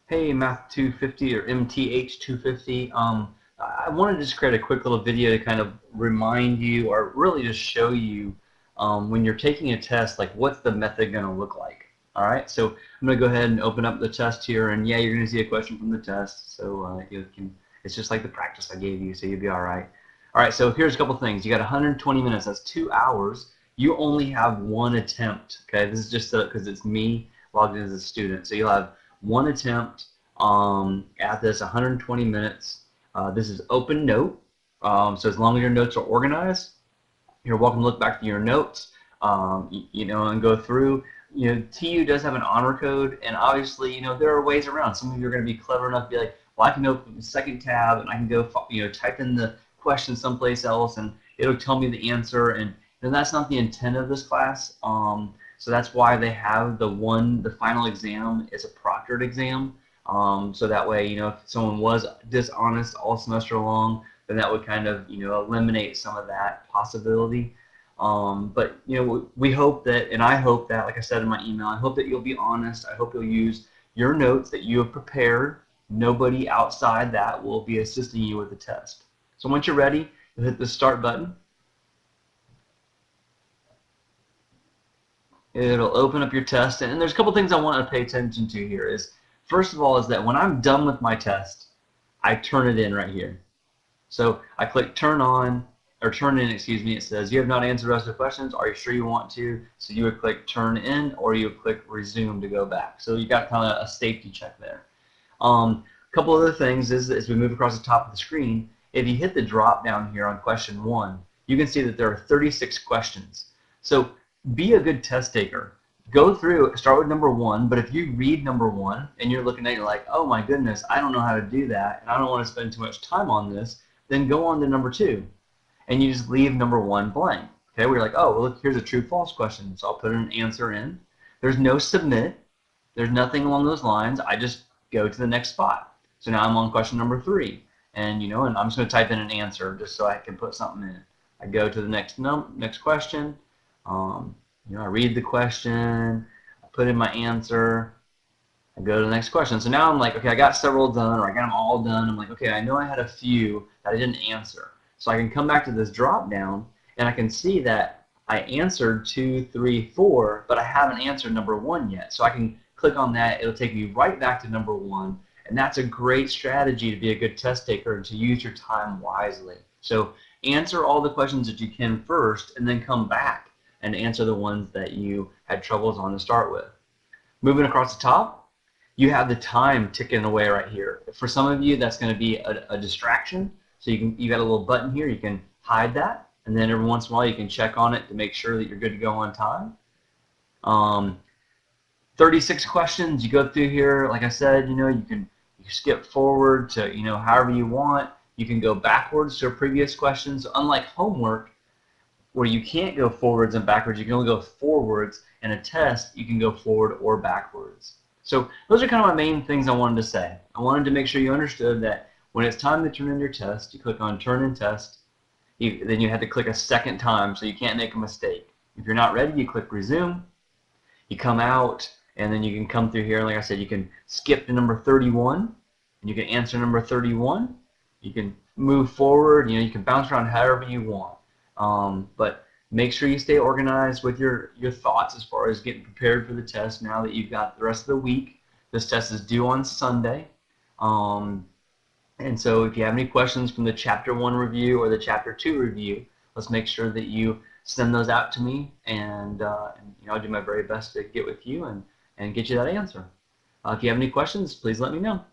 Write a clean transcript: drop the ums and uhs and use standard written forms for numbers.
Hey, Math 250 or MTH 250. I wanted to just create a quick little video to kind of remind you, or really just show you, when you're taking a test, like what's the method going to look like. All right, so I'm going to go ahead and open up the test here, and yeah, you're going to see a question from the test. So it's just like the practice I gave you, so you'll be all right. All right, so here's a couple things. You got 120 minutes. That's 2 hours. You only have one attempt. Okay, this is just because it's me logged in as a student. So you'll have one attempt at this 120 minutes. This is open note, so as long as your notes are organized, you're welcome to look back to your notes, and go through. TU does have an honor code, and obviously, there are ways around. Some of you are going to be clever enough to be like, well, I can open the second tab and I can go, type in the question someplace else, and it'll tell me the answer. And that's not the intent of this class. So that's why they have the final exam is a proctored exam. So that way, if someone was dishonest all semester long, then that would kind of, eliminate some of that possibility. But, we hope that, and I hope that, like I said in my email, I hope that you'll be honest. I hope you'll use your notes that you have prepared. Nobody outside that will be assisting you with the test. So once you're ready, you'll hit the start button. It'll open up your test, and there's a couple things I want to pay attention to here. First of all, is that when I'm done with my test, I turn it in right here. So I click turn on, or turn in, excuse me. It says you have not answered the rest of the questions. Are you sure you want to? So you would click turn in, or you would click resume to go back. So you got kind of a safety check there. A couple other things is as we move across the top of the screen, if you hit the drop down here on question 1, you can see that there are 36 questions. So be a good test taker. Go through, start with number 1, but if you read number 1 and you're looking at it, you're like, oh my goodness, I don't know how to do that, and I don't want to spend too much time on this, then go on to number 2, and you just leave number 1 blank. Okay, we're like, oh, well, look, here's a true-false question, so I'll put an answer in. There's no submit. There's nothing along those lines. I just go to the next spot. So now I'm on question number 3, and and I'm just going to type in an answer just so I can put something in. I go to the next question. I read the question, I put in my answer, I go to the next question. So now I'm like, okay, I got several done, or I got them all done. I'm like, okay, I know I had a few that I didn't answer. So I can come back to this drop down, and I can see that I answered 2, 3, 4, but I haven't answered number 1 yet. So I can click on that. It'll take me right back to number 1, and that's a great strategy to be a good test taker and to use your time wisely. So answer all the questions that you can first, and then come back and answer the ones that you had troubles on to start with. Moving across the top, you have the time ticking away right here. For some of you, that's going to be a distraction. So you got a little button here. You can hide that, and then every once in a while you can check on it to make sure that you're good to go on time. 36 questions you go through here. Like I said, you can skip forward to however you want. You can go backwards to a previous question. So unlike homework, where you can't go forwards and backwards, you can only go forwards. In a test, you can go forward or backwards. So those are kind of my main things I wanted to say. I wanted to make sure you understood that when it's time to turn in your test, you click on turn in test. Then you have to click a second time, so you can't make a mistake. If you're not ready, you click resume. You come out, and then you can come through here. Like I said, you can skip to number 31, and you can answer number 31. You can move forward. You can bounce around however you want. But make sure you stay organized with your thoughts as far as getting prepared for the test now that you've got the rest of the week. This test is due on Sunday. And so if you have any questions from the Chapter 1 review or the Chapter 2 review, let's make sure that you send those out to me, and I'll do my very best to get with you and get you that answer. If you have any questions, please let me know.